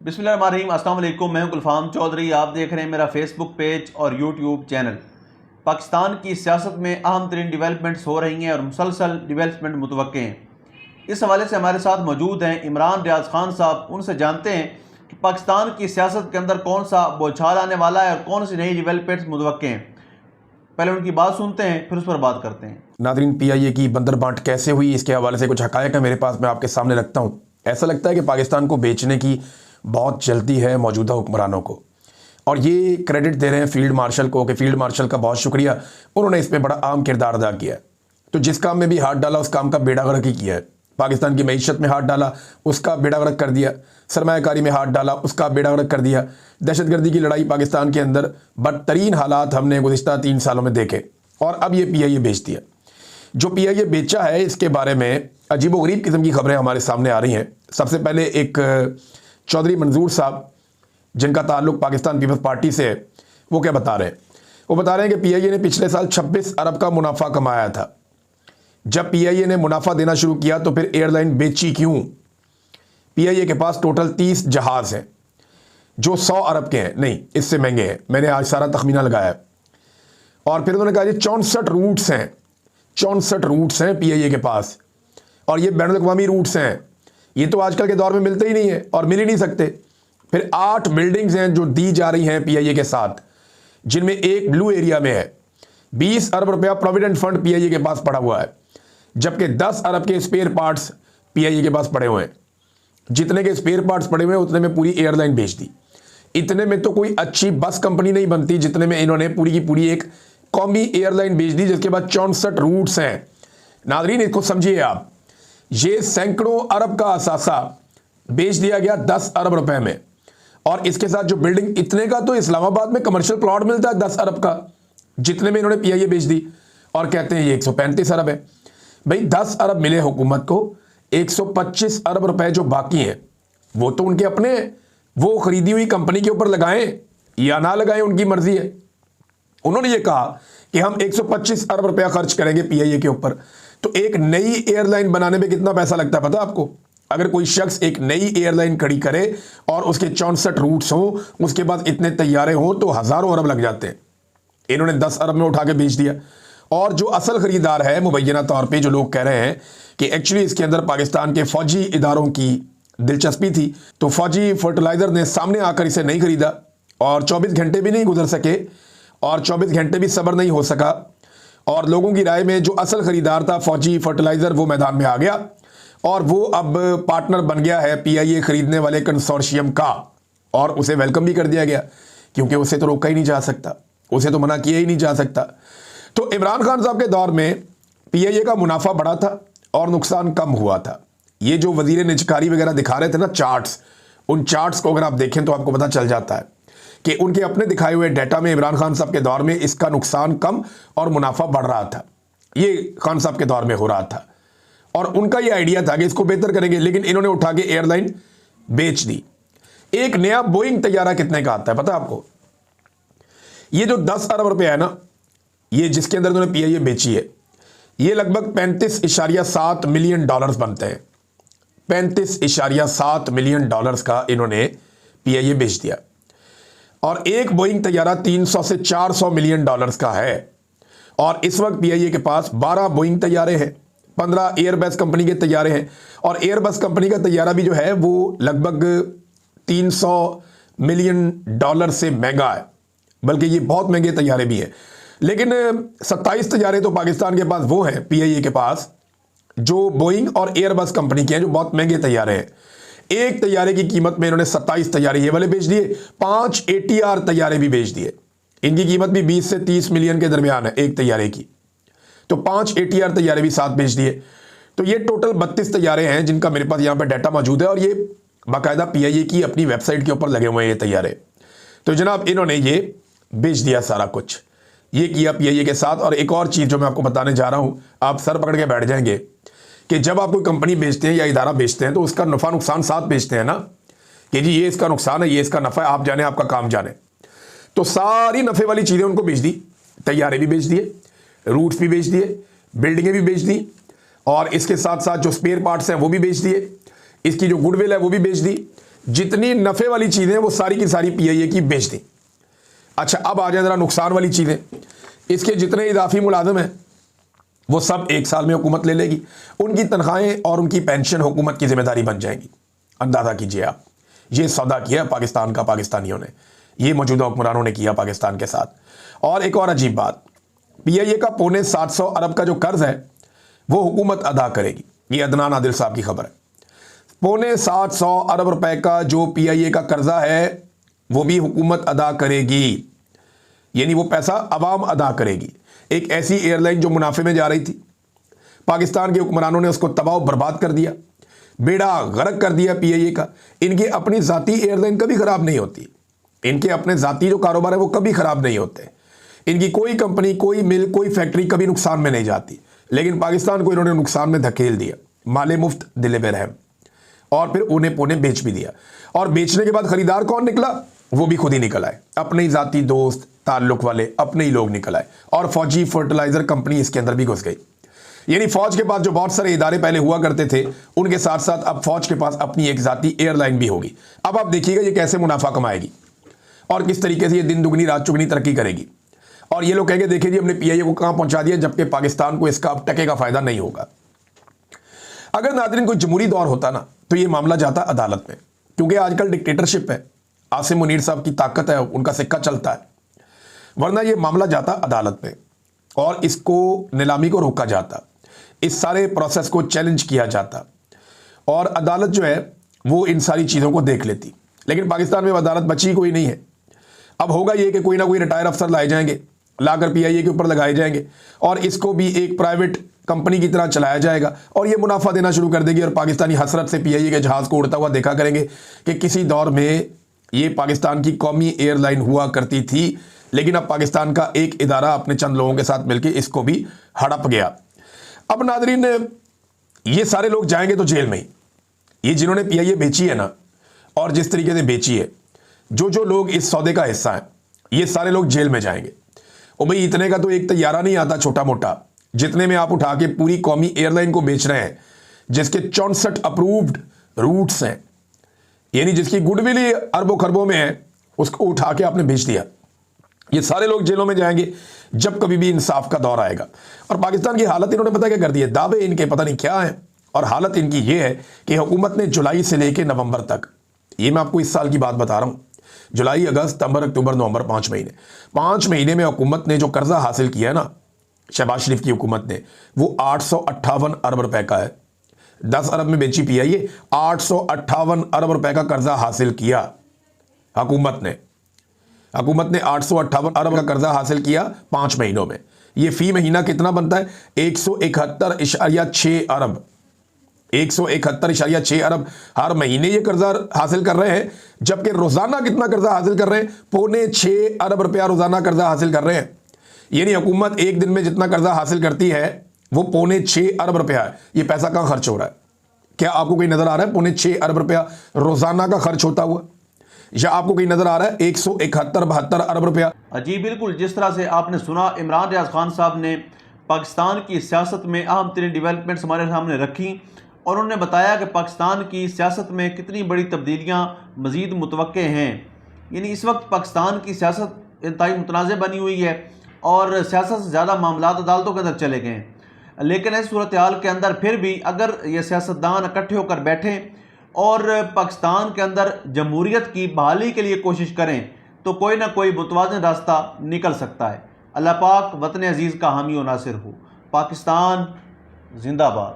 बिस्मिल्लाहिर्रहमानिर्रहीम। अस्सलाम वालेकुम। मैं हूं गुलफाम चौधरी। आप देख रहे हैं मेरा फेसबुक पेज और यूट्यूब चैनल। पाकिस्तान की सियासत में अहम तरीन डिवेलपमेंट्स हो रही हैं और मुसलसल डिवेलपमेंट मुतवक्के हैं। इस हवाले से हमारे साथ मौजूद हैं इमरान रियाज खान साहब। उनसे जानते हैं कि पाकिस्तान की सियासत के अंदर कौन सा बौछार आने वाला है और कौन सी नई डिवेलपमेंट्स मुतवक्के हैं। पहले उनकी बात सुनते हैं, फिर उस पर बात करते हैं। नाज़रीन, पीआईए की बंदर बांट कैसे हुई, इसके हवाले से कुछ हकायक है मेरे पास, मैं आपके सामने रखता हूँ। ऐसा लगता है कि पाकिस्तान को बेचने की बहुत जल्दी है मौजूदा हुक्मरानों को, और ये क्रेडिट दे रहे हैं फील्ड मार्शल को कि फील्ड मार्शल का बहुत शुक्रिया, उन्होंने इसमें बड़ा अहम किरदार अदा किया है। तो जिस काम में भी हाथ डाला उस काम का बेड़ा गर्क ही किया है। पाकिस्तान की मईशत में हाथ डाला, उसका बेड़ा गर्क कर दिया। सरमायाकारी में हाथ डाला, उसका बेड़ा गर्क कर दिया। दहशतगर्दी की लड़ाई पाकिस्तान के अंदर बदतरीन हालात हमने गुज़िश्ता 3 सालों में देखे, और अब ये पीआईए बेच दिया। जो पीआईए बेचा है इसके बारे में अजीबोगरीब किस्म की खबरें हमारे सामने आ रही हैं। सबसे पहले एक चौधरी मंजूर साहब, जिनका ताल्लुक पाकिस्तान पीपल्स पार्टी से है, वो क्या बता रहे हैं? वो बता रहे हैं कि पीआईए ने पिछले साल 26 अरब का मुनाफा कमाया था। जब पीआईए ने मुनाफा देना शुरू किया तो फिर एयरलाइन बेची क्यों? पीआईए के पास टोटल 30 जहाज़ हैं जो 100 अरब के हैं, नहीं इससे महंगे हैं। मैंने आज सारा तखमीना लगाया है। और फिर उन्होंने कहा जी 64 रूट्स हैं, 64 रूट्स हैं पीआईए के पास, और ये बैनुल-अक़वामी रूट्स हैं। ये तो आजकल के दौर में मिलते ही नहीं है और मिल ही नहीं सकते। फिर 8 बिल्डिंग्स हैं जो दी जा रही हैं पीआईए के साथ, जिनमें एक ब्लू एरिया में है। 20 अरब रुपया प्रोविडेंट फंड पीआईए के पास पड़ा हुआ है, जबकि 10 अरब के स्पेयर पार्ट्स पीआईए के पास पड़े हुए हैं। जितने के स्पेयर पार्ट्स पड़े हुए हैं उतने में पूरी एयरलाइन बेच दी। इतने में तो कोई अच्छी बस कंपनी नहीं बनती जितने में इन्होंने पूरी की पूरी एक कौमी एयरलाइन बेच दी, जिसके बाद 64 रूट्स हैं। नाज़रीन, इसको समझिए आप, ये सैकड़ों अरब का असासा बेच दिया गया 10 अरब रुपए में, और इसके साथ जो बिल्डिंग, इतने का तो इस्लामाबाद में कमर्शियल प्लॉट मिलता है 10 अरब का, जितने में इन्होंने पीआईए बेच दी, और कहते हैं ये 135 अरब है। भाई 10 अरब मिले हुकूमत को, 125 अरब रुपए जो बाकी हैं वो तो उनके अपने, वो खरीदी हुई कंपनी के ऊपर लगाएं या ना लगाएं, उनकी मर्जी है। उन्होंने ये कहा कि हम 125 अरब रुपया खर्च करेंगे पीआईए के ऊपर। तो एक नई एयरलाइन बनाने में कितना पैसा लगता है पता है आपको? अगर कोई शख्स एक नई एयरलाइन खड़ी करे और उसके 64 रूट्स हों, उसके बाद इतने तैयारे हों, तो हज़ारों अरब लग जाते हैं। इन्होंने 10 अरब में उठा के बेच दिया। और जो असल खरीदार है मुबैना तौर पे, जो लोग कह रहे हैं कि एक्चुअली इसके अंदर पाकिस्तान के फौजी इदारों की दिलचस्पी थी, तो फौजी फर्टिलाइज़र ने सामने आकर इसे नहीं खरीदा, और 24 घंटे भी नहीं गुजर सके, और 24 घंटे भी सब्र नहीं हो सका, और लोगों की राय में जो असल खरीदार था फौजी फर्टिलाइज़र, वो मैदान में आ गया, और वो अब पार्टनर बन गया है पीआईए खरीदने वाले कंसोर्शियम का, और उसे वेलकम भी कर दिया गया, क्योंकि उसे तो रोका ही नहीं जा सकता, उसे तो मना किया ही नहीं जा सकता। तो इमरान खान साहब के दौर में पीआईए का मुनाफा बढ़ा था और नुकसान कम हुआ था। ये जो वजीर निजकारी वगैरह दिखा रहे थे ना चार्ट्स, उन चार्ट्स को अगर आप देखें तो आपको पता चल जाता है कि उनके अपने दिखाए हुए डेटा में इमरान खान साहब के दौर में इसका नुकसान कम और मुनाफा बढ़ रहा था। ये खान साहब के दौर में हो रहा था, और उनका ये आइडिया था कि इसको बेहतर करेंगे, लेकिन इन्होंने उठा के एयरलाइन बेच दी। एक नया बोइंग तैयारा कितने का आता है पता है आपको? ये जो 10 अरब रुपया है ना, ये जिसके अंदर इन्होंने पीआईए बेची है, ये लगभग 35.7 मिलियन डॉलर्स बनते हैं। 35.7 मिलियन डॉलर्स का इन्होंने पीआईए बेच दिया, और एक बोइंग तैयारा 300 से 400 मिलियन डॉलर्स का है। और इस वक्त पीआईए के पास 12 बोइंग तैयारे हैं, 15 एयरबस कंपनी के तैयारे हैं, और एयरबस कंपनी का तैयारा भी जो है वो लगभग 300 मिलियन डॉलर से महंगा है, बल्कि ये बहुत महंगे तैयारे भी हैं। लेकिन 27 तैयारे तो पाकिस्तान के पास वो हैं पीआईए के पास, जो बोइंग और एयरबस कंपनी के हैं, जो बहुत महंगे तैयारे हैं। एक तैयारे की कीमत में इन्होंने 27 तैयारे ये वाले बेच दिए, 5 ATR तैयारे भी बेच दिए। इनकी कीमत भी 20 से 30 मिलियन के दरमियान है एक तैयारे की, तो 5 ATR तैयारे भी साथ बेच दिए। तो ये टोटल 32 तैयारे हैं जिनका मेरे पास यहाँ पर डाटा मौजूद है, और ये बाकायदा पीआईए की अपनी वेबसाइट के ऊपर लगे हुए हैं ये तैयारे। तो जनाब इन्होंने ये बेच दिया, सारा कुछ ये किया पीआईए के साथ। और एक और चीज़ जो मैं आपको बताने जा रहा हूं, आप सर पकड़ के बैठ जाएंगे कि जब आप कोई कंपनी बेचते हैं या इदारा बेचते हैं तो उसका नफ़ा नुकसान साथ बेचते हैं ना, कि जी ये इसका नुकसान है, ये इसका नफ़ा है, आप जाने आपका काम जाने। तो सारी नफ़े वाली चीज़ें उनको बेच दी, तैयारे भी बेच दिए, रूट्स भी बेच दिए, बिल्डिंगें भी बेच दी, और इसके साथ साथ जो स्पेयर पार्ट्स हैं वो भी बेच दिए, इसकी जो गुडविल है वो भी बेच दी, जितनी नफे वाली चीजें वो सारी की सारी पीआईए की बेच दी। अच्छा, अब आ जाए जरा नुकसान वाली चीजें। इसके जितने इजाफी मुलाजिम हैं वो सब 1 साल में हुकूमत ले लेगी, उनकी तनख्वाहें और उनकी पेंशन हुकूमत की जिम्मेदारी बन जाएगी। अंदाजा कीजिए आप, ये सौदा किया पाकिस्तान का पाकिस्तानियों ने, ये मौजूदा हुक्मरानों ने किया पाकिस्तान के साथ। और एक और अजीब बात, पीआईए का 750 अरब का जो कर्ज है वो हुकूमत अदा करेगी। ये अदनान आदिल साहब की खबर है। 750 अरब रुपए का जो पीआईए का कर्जा है वो भी हुकूमत अदा करेगी, यानी वो पैसा अवाम अदा करेगी। एक ऐसी एयरलाइन जो मुनाफे में जा रही थी, पाकिस्तान के हुक्मरानों ने उसको तबाह बर्बाद कर दिया, बेड़ा गर्क कर दिया पीआईए का। इनकी अपनी जाती एयरलाइन कभी खराब नहीं होती, इनके अपने जाती जो कारोबार है वो कभी खराब नहीं होते। इनकी कोई कंपनी, कोई मिल, कोई फैक्ट्री कभी नुकसान में नहीं जाती, लेकिन पाकिस्तान को इन्होंने नुकसान में धकेल दिया। माले मुफ्त दिले बेरहम, और फिर उन्हें पुणे बेच भी दिया। और बेचने के बाद खरीदार कौन निकला? वो भी खुद ही निकल आए, अपने ही जाती दोस्त ताल्लुक वाले अपने ही लोग निकल आए। और फौजी फर्टिलाइजर कंपनी इसके अंदर भी घुस गई। यानी फौज के पास जो बहुत सारे इदारे पहले हुआ करते थे, उनके साथ साथ अब फौज के पास अपनी एक जाती एयरलाइन भी होगी। अब आप देखिएगा ये कैसे मुनाफा कमाएगी और किस तरीके से ये दिन दुगनी रात चुगनी तरक्की करेगी। और ये लोग कहेंगे देखिए जी हमने पीआईए को कहां पहुंचा दिया, जबकि पाकिस्तान को इसका अब टके का फायदा नहीं होगा। अगर नाज़रीन कोई जमहूरी दौर होता ना तो ये मामला जाता अदालत में, क्योंकि आजकल डिक्टेटरशिप है, आसिम मुनीर साहब की ताकत है, उनका सिक्का चलता है, वरना ये मामला जाता अदालत में और इसको नीलामी को रोका जाता, इस सारे प्रोसेस को चैलेंज किया जाता और अदालत जो है वो इन सारी चीज़ों को देख लेती। लेकिन पाकिस्तान में अदालत बची कोई नहीं है। अब होगा ये कि कोई ना कोई रिटायर अफसर लाए जाएंगे, लाकर पीआईए के ऊपर लगाए जाएंगे और इसको भी एक प्राइवेट कंपनी की तरह चलाया जाएगा और ये मुनाफा देना शुरू कर देगी। और पाकिस्तानी हसरत से पीआईए के जहाज़ को उड़ता हुआ देखा करेंगे कि किसी दौर में ये पाकिस्तान की कौमी एयरलाइन हुआ करती थी, लेकिन अब पाकिस्तान का एक इदारा अपने चंद लोगों के साथ मिलकर इसको भी हड़प गया। अब नाज़रीन ये सारे लोग जाएंगे तो जेल में ही, ये जिन्होंने पीआईए बेची है ना और जिस तरीके से बेची है, जो लोग इस सौदे का हिस्सा हैं, ये सारे लोग जेल में जाएंगे। और भाई इतने का तो एक तैयारा नहीं आता छोटा मोटा, जितने में आप उठा के पूरी कौमी एयरलाइन को बेच रहे हैं, जिसके 64 अप्रूव्ड रूट्स हैं, यानी जिसकी गुडविल ही अरबों खरबों में है, उसको उठा के आपने बेच दिया। ये सारे लोग जेलों में जाएंगे जब कभी भी इंसाफ का दौर आएगा। और पाकिस्तान की हालत इन्होंने पता क्या कर दी है, दावे इनके पता नहीं क्या है, और हालत इनकी ये है कि हुकूमत ने जुलाई से लेकर नवंबर तक, ये मैं आपको इस साल की बात बता रहा हूं, जुलाई, अगस्त, सितंबर, अक्टूबर, नवंबर, 5 महीने में हुकूमत ने जो कर्जा हासिल किया है ना, शहबाज शरीफ की हुकूमत ने, वो 858 अरब रुपए का है। 10 अरब में बेची पीआईए, 858 अरब रुपए का कर्जा हासिल किया हुकूमत ने 858 अरब का कर्जा हासिल किया 5 महीनों में। ये फी महीना कितना बनता है? 171.6 अरब, 171.6 अरब हर महीने ये कर्जा हासिल कर रहे हैं, जबकि रोजाना कितना कर्जा हासिल कर रहे हैं? 6.25 अरब रुपया रोजाना कर्जा हासिल कर रहे हैं। यानी हुकूमत एक दिन में जितना कर्जा हासिल करती है वो 6.25 अरब रुपया है। ये पैसा कहां खर्च हो रहा है? क्या आपको कोई नजर आ रहा है 6.25 अरब रुपया रोजाना का खर्च होता हुआ, या आपको कोई नजर आ रहा है 171-72 अरब रुपया? जी बिल्कुल, जिस तरह से आपने सुना, इमरान रियाज खान साहब ने पाकिस्तान की सियासत में अहम तरीन डेवलपमेंट्स हमारे सामने रखी और उन्होंने बताया कि पाकिस्तान की सियासत में कितनी बड़ी तब्दीलियां मज़ीद मुतवक्के हैं। यानी इस वक्त पाकिस्तान की सियासत इंतहाई मुतनाज़ बनी हुई है और सियासत से ज़्यादा मामलात अदालतों के अंदर चले गए हैं। लेकिन इस सूरत हाल के अंदर फिर भी अगर ये सियासतदान इकट्ठे होकर बैठें और पाकिस्तान के अंदर जमहूरियत की बहाली के लिए कोशिश करें तो कोई ना कोई मुतवाज़िन रास्ता निकल सकता है। अल्लाह पाक वतन अजीज़ का हामी और नासिर हो। पाकिस्तान जिंदाबाद।